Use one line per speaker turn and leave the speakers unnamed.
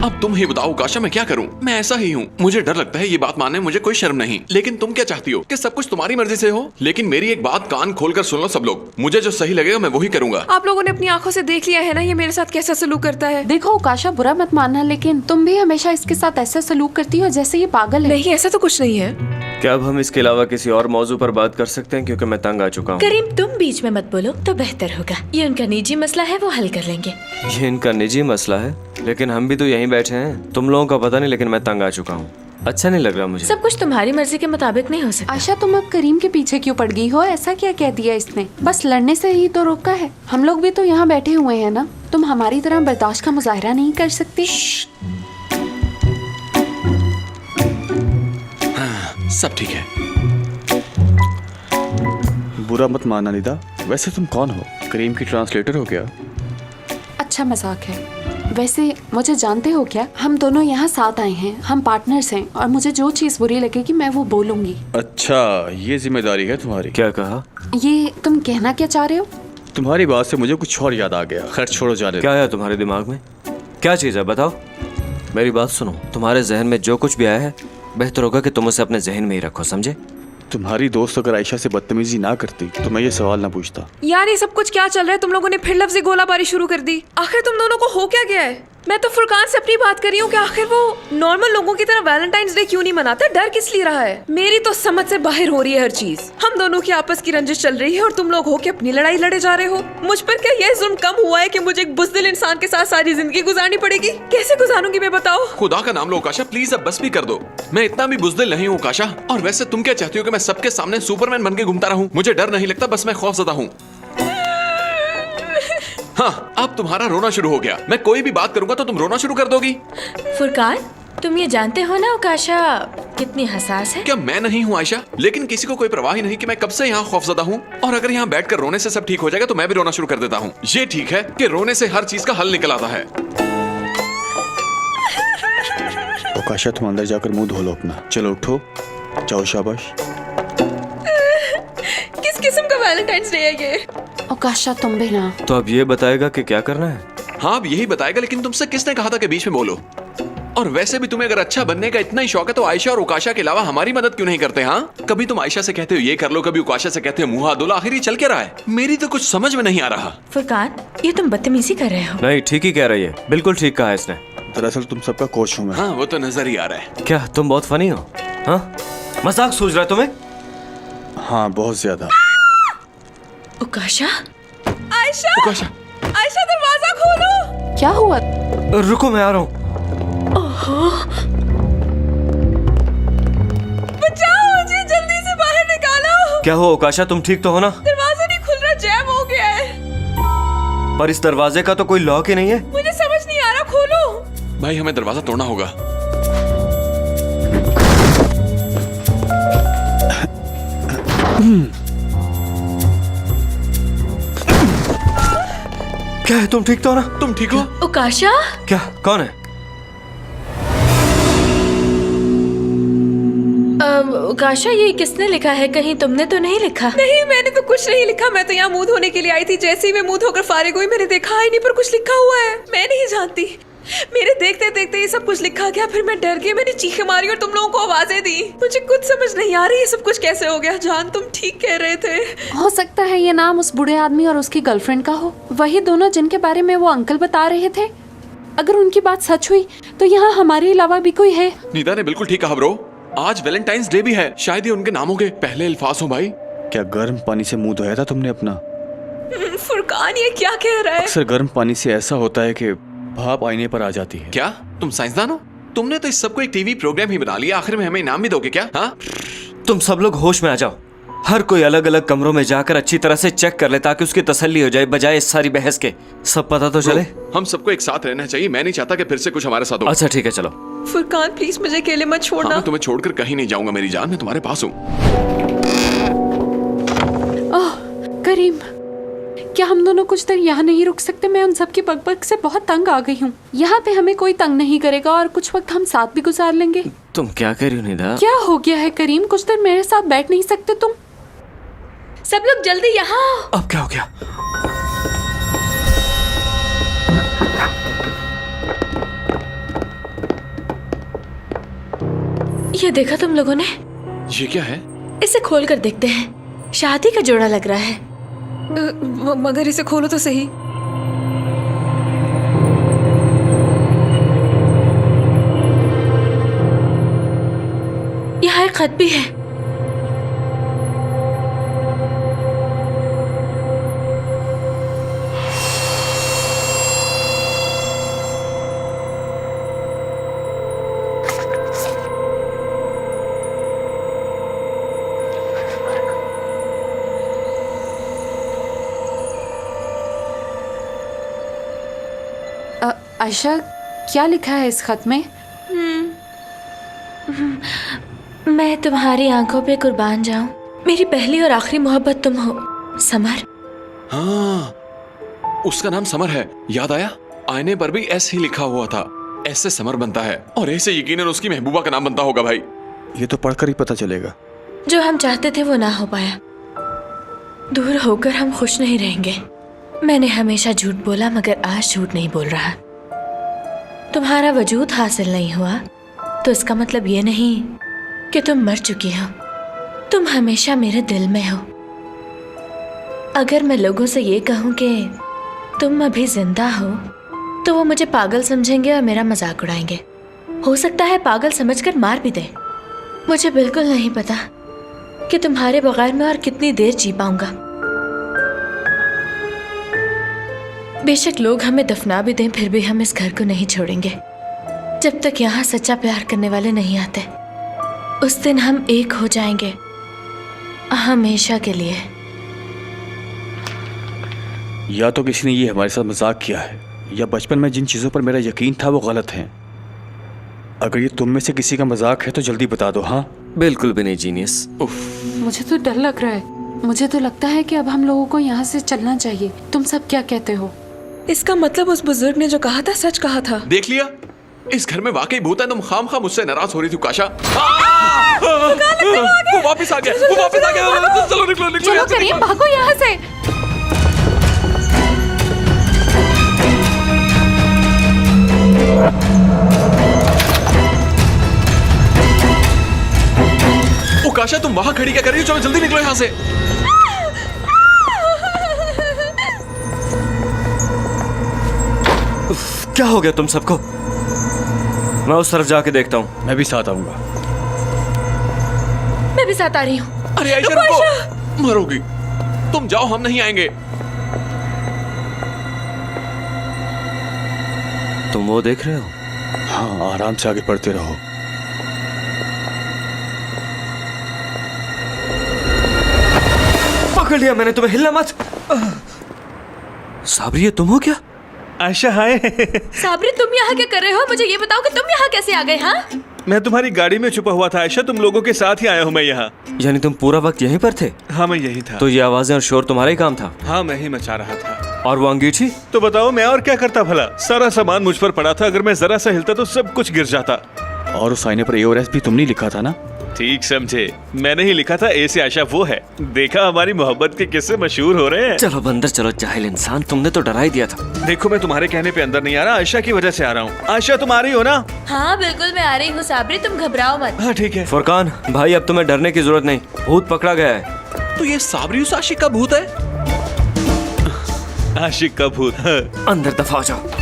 अब तुम ही बताओ काशा, मैं क्या करूं? मैं ऐसा ही हूं, मुझे डर लगता है ये बात मानने में मुझे कोई शर्म नहीं। लेकिन तुम क्या चाहती हो कि सब कुछ तुम्हारी मर्जी से हो? लेकिन मेरी एक बात कान खोलकर सुन लो सब लोग, मुझे जो सही लगेगा मैं वही करूंगा।
आप लोगों ने अपनी आंखों से देख लिया है ना ये मेरे साथ कैसा सलूक करता है।
देखो उकाशा, बुरा मत मानना, लेकिन तुम भी हमेशा इसके साथ ऐसा सलूक करती हो जैसे ये पागल है।
नहीं, ऐसा तो कुछ नहीं है।
क्या अब हम इसके अलावा किसी और मौजू पर बात कर सकते हैं, क्योंकि मैं तंग आ चुका हूँ।
करीम, तुम बीच में मत बोलो तो बेहतर होगा। ये उनका निजी मसला है, वो हल कर लेंगे।
ये इनका निजी मसला है, लेकिन हम भी तो यहीं बैठे हैं। तुम लोगों का पता नहीं, लेकिन मैं तंग आ चुका हूँ। अच्छा नहीं लग रहा मुझे।
सब कुछ तुम्हारी मर्जी के मुताबिक नहीं हो सकता।
आशा, तुम अब करीम के पीछे क्यों पड़ गई हो? ऐसा क्या कह दिया इसने? बस लड़ने से ही तो रोका है। हम लोग भी तो यहाँ बैठे हुए हैं ना। तुम हमारी तरह बर्दाश्त का मुजाहरा नहीं कर सकती?
सब ठीक है।
बुरा मत मानना निदा, वैसे तुम कौन हो? करीम की ट्रांसलेटर हो क्या?
अच्छा मजाक है। वैसे मुझे जानते हो क्या, हम दोनों यहाँ साथ आए हैं, हम पार्टनर्स हैं, और मुझे जो चीज बुरी लगेगी मैं वो बोलूंगी।
अच्छा, ये जिम्मेदारी है तुम्हारी।
क्या कहा?
ये तुम कहना क्या चाह रहे हो?
तुम्हारी बात से मुझे कुछ और याद आ गया। खैर छोड़ो, जाने दो।
क्या आया तुम्हारे दिमाग में? क्या चीज़ है बताओ। मेरी बात सुनो, तुम्हारे जहन में जो कुछ भी आया है बेहतर होगा कि तुम उसे अपने जहन में ही रखो, समझे?
तुम्हारी दोस्त अगर आयशा से बदतमीजी ना करती तो मैं ये सवाल ना पूछता।
यार ये सब कुछ क्या चल रहा है? तुम लोगों ने फिर लफ्ज़ी गोलाबारी शुरू कर दी। आखिर तुम दोनों को हो क्या गया है? मैं तो फुरकान से अपनी बात कर रही हूँ कि आखिर वो नॉर्मल लोगों की तरह वैलेंटाइंस डे क्यों नहीं मनाता? डर किस लिए रहा है? मेरी तो समझ से बाहर हो रही है हर चीज। हम दोनों की आपस की रंजिश चल रही है और तुम लोग हो के अपनी लड़ाई लड़े जा रहे हो। मुझ पर क्या यह जुल्म कम हुआ है कि मुझे एक बुज़दिल इंसान के साथ सारी जिंदगी गुजारनी पड़ेगी? कैसे गुजारूंगी मैं, बताओ?
खुदा का नाम लो काशा, प्लीज अब बस भी कर दो। मैं इतना भी बुज़दिल नहीं हूँ काशा। और वैसे तुम क्या चाहती हो कि मैं सबके सामने सुपरमैन बन के घूमता रहूं? मुझे डर नहीं लगता, बस मैं खौफजदा हूँ। हाँ, अब तुम्हारा रोना शुरू हो गया। मैं कोई भी बात करूंगा तो तुम रोना शुरू कर दोगी।
फुरकान, तुम ये जानते हो ना उकाशा कितनी हसास है?
क्या मैं नहीं हूँ आयशा? लेकिन किसी को कोई परवाह ही नहीं कि मैं कब से यहाँ खौफजदा हूँ। और अगर यहाँ बैठकर रोने से सब ठीक हो जाएगा तो मैं भी रोना शुरू कर देता हूँ। ये ठीक है कि रोने से हर चीज का हल निकल आता है।
ओकाशा, तुम अंदर जाकर मुंह धो लो अपना। चलो उठो, जाओ, शाबाश।
किस किस्म का वैलेंटाइंस डे है ये?
ओकाशा, तुम भी ना।
तो अब ये बताएगा कि क्या करना है?
हाँ, अब यही बताएगा, लेकिन तुमसे किसने कहा था कि बीच में बोलो? और वैसे भी तुम्हें अगर अच्छा बनने का इतना ही शौक है तो आयशा और उकाशा के अलावा हमारी मदद क्यों नहीं करते? हाँ, कभी तुम आयशा से कहते हो ये कर लो, कभी उकाशा से कहते हो मुंह हाथ धो लो। आखिर ये चल क्या रहा है? मेरी तो कुछ समझ में नहीं आ रहा।
फुरकान, ये तुम बदतमीजी कर रहे हो।
नहीं, ठीक ही कह रही है, बिल्कुल ठीक कहा है इसने।
दरअसल तुम सबका कोच हूँ मैं।
हाँ, वो तो नजर ही आ रहा है।
क्या तुम बहुत फनी हो? हाँ, मजाक सूझ रहा है तुम्हें?
हाँ, बहुत ज्यादा।
उकाशा,
आयशा,
उकाशा,
आयशा दरवाजा खोलो।
क्या हुआ?
रुको, मैं आ रहा हूँ।
बचाओ मुझे, जल्दी से बाहर निकालो।
क्या हो उकाशा, तुम ठीक तो हो ना?
दरवाजा नहीं खुल रहा, जैम हो गया है।
पर इस दरवाजे का तो कोई लॉक ही नहीं है।
मुझे समझ नहीं आ रहा, खोलो।
भाई हमें दरवाजा तोड़ना होगा।
क्या है, तुम ठीक तो हो ना?
तुम ठीक हो?
उकाशा,
क्या, कौन है?
उकाशा, ये किसने लिखा है? कहीं तुमने तो नहीं लिखा?
नहीं, मैंने तो कुछ नहीं लिखा। मैं तो यहाँ मुंह धोने के लिए आई थी। जैसे ही मैं मुंह धोकर फारिग हुई मैंने देखा ही नहीं पर कुछ लिखा हुआ है। मैं नहीं जानती, मेरे देखते देखते ये सब कुछ लिखा गया। फिर मैं डर गई, मैंने चीखें मारी और तुम लोगों को आवाजें दी। मुझे कुछ समझ नहीं आ रही ये सब कुछ कैसे हो गया। जान, तुम ठीक कह रहे थे।
हो सकता है ये नाम उस बूढ़े आदमी और उसकी गर्लफ्रेंड का हो, वही दोनों जिनके बारे में वो अंकल बता रहे थे। अगर उनकी बात सच हुई तो यहाँ हमारे अलावा भी कोई है।
नीदा ने बिल्कुल ठीक कहा ब्रो। आज वैलेंटाइंस डे भी है, शायद ये उनके नामों के पहले अल्फाज हो। भाई,
क्या गर्म पानी से मुंह धोया था तुमने अपना?
फुरकान, ये क्या कह रहा है?
अक्सर गर्म पानी से ऐसा होता है कि भाप आईने पर आ जाती है।
क्या तुम साइंसदान हो? तुमने तो इस सबको एक टीवी प्रोग्राम ही बना लिया। आखिर में हमें इनाम भी दोगे क्या? हाँ,
तुम सब लोग होश में आ जाओ। हर कोई अलग अलग कमरों में जाकर अच्छी तरह से चेक कर ले ताकि उसकी तसल्ली हो जाए, बजाय इस सारी बहस के। सब पता तो चले।
हम सबको एक साथ रहना चाहिए। मैं नहीं चाहता कि फिर से कुछ हमारे साथ हो।
अच्छा ठीक है, चलो।
फुरकान प्लीज मुझे अकेले मत
हाँ,
छोड़ना।
मैं तुम्हें छोड़कर कहीं नहीं जाऊंगा मेरी जान, मैं तुम्हारे पास हूँ।
ओह करीम, क्या हम दोनों कुछ देर यहाँ नहीं रुक सकते? मैं उन सब की बकबक से बहुत तंग आ गई हूँ। यहाँ पे हमें कोई तंग नहीं करेगा और कुछ वक्त हम साथ भी गुजार लेंगे।
तुम क्या कह रही हो निदा?
क्या हो गया है करीम? कुछ देर मेरे साथ बैठ नहीं सकते तुम?
सब लोग जल्दी यहाँ आओ।
अब क्या हो गया?
ये देखा तुम लोगों ने?
ये क्या है?
इसे खोल कर देखते हैं, शादी का जोड़ा लग रहा है।
मगर इसे खोलो तो सही।
यहाँ एक खत भी है।
आयशा, क्या लिखा है इस खत में?
मैं तुम्हारी आंखों पे कुर्बान जाऊं, मेरी पहली और आखिरी मोहब्बत तुम हो, समर।
हाँ, उसका नाम समर है। याद आया, आईने पर भी ऐसे ही लिखा हुआ था। ऐसे समर बनता है और ऐसे यकीनन उसकी महबूबा का नाम बनता होगा भाई।
ये तो पढ़कर ही पता चलेगा।
जो हम चाहते थे वो ना हो पाया। दूर होकर हम खुश नहीं रहेंगे। मैंने हमेशा झूठ बोला, मगर आज झूठ नहीं बोल रहा। तुम्हारा वजूद हासिल नहीं हुआ तो इसका मतलब ये नहीं कि तुम मर चुकी हो। तुम हमेशा मेरे दिल में हो। अगर मैं लोगों से ये कहूं कि तुम अभी जिंदा हो तो वो मुझे पागल समझेंगे और मेरा मजाक उड़ाएंगे। हो सकता है पागल समझकर मार भी दे। मुझे बिल्कुल नहीं पता कि तुम्हारे बगैर मैं और कितनी देर जी पाऊंगा। बेशक लोग हमें दफना भी दें, फिर भी हम इस घर को नहीं छोड़ेंगे जब तक यहाँ सच्चा प्यार करने वाले नहीं आते। उस दिन हम एक हो जाएंगे हमेशा के लिए।
या तो किसी ने ये हमारे साथ मजाक किया है, या बचपन में जिन चीज़ों पर मेरा यकीन था वो गलत हैं। अगर ये तुम में से किसी का मजाक है तो जल्दी बता दो। हाँ,
बिल्कुल भी नहीं जीनियस।
मुझे तो डर लग रहा है। मुझे तो लगता है कि अब हम लोगों को यहाँ से चलना चाहिए। तुम सब क्या कहते हो?
इसका मतलब उस बुजुर्ग ने जो कहा था सच कहा था।
देख लिया, इस घर में वाकई भूत है। तुम खाम मुझसे नाराज हो रही थी काशा। वो वापस आ गया, वो वापस आ गया। चलो निकलो निकलो
चलो
यहाँ से,
करीम,
निकलो।
भागो यहाँ से।
ओ काशा, तुम वहां खड़ी क्या कर रही हो? चलो जल्दी निकलो यहाँ से।
क्या हो गया तुम सबको? मैं उस तरफ जाके देखता हूँ।
मैं भी साथ आऊंगा।
मैं भी साथ आ रही हूँ।
अरे आयशा रुको, मरोगी। तुम जाओ, हम नहीं आएंगे।
तुम वो देख रहे हो?
हाँ, आराम से आगे बढ़ते रहो।
पकड़ लिया मैंने तुम्हें, हिलना मत। साबरी, ये तुम हो क्या?
आयशा, हाय।
साबरी, तुम यहाँ क्या कर रहे हो? मुझे ये बताओ कि तुम यहाँ कैसे आ गए? हाँ,
मैं तुम्हारी गाड़ी में छुपा हुआ था आयशा। तुम लोगों के साथ ही आया हूँ मैं यहाँ।
यानी तुम पूरा वक्त यहीं पर थे?
हाँ, मैं यही था।
तो ये आवाजें और शोर तुम्हारा ही काम था?
हाँ, मैं ही मचा रहा था।
और वो अंगीठी?
तो बताओ, मैं और क्या करता भला? सारा सामान मुझ पर पड़ा था। अगर मैं जरा सा हिलता तो सब कुछ गिर जाता।
और उस आईने पर AOS भी तुमने लिखा था ना?
ठीक समझे, मैंने ही लिखा था। ए से आयशा वो है। देखा, हमारी मोहब्बत के किस्से मशहूर हो रहे हैं।
चलो बंदर चलो, जाहिल इंसान, तुमने तो डरा ही दिया था।
देखो, मैं तुम्हारे कहने पे अंदर नहीं आ रहा, आयशा की वजह से आ रहा हूँ। आयशा, तुम आ रही हो ना?
हाँ बिल्कुल, मैं आ रही हूँ। साबरी, तुम घबराओ मत।
हाँ ठीक है।
फुरकान भाई, अब तुम्हें डरने की जरूरत नहीं। भूत पकड़ा गया है।
तो ये साबरी उस आशिक का भूत है?
आशिक का भूत।
अंदर दफा हो जाओ।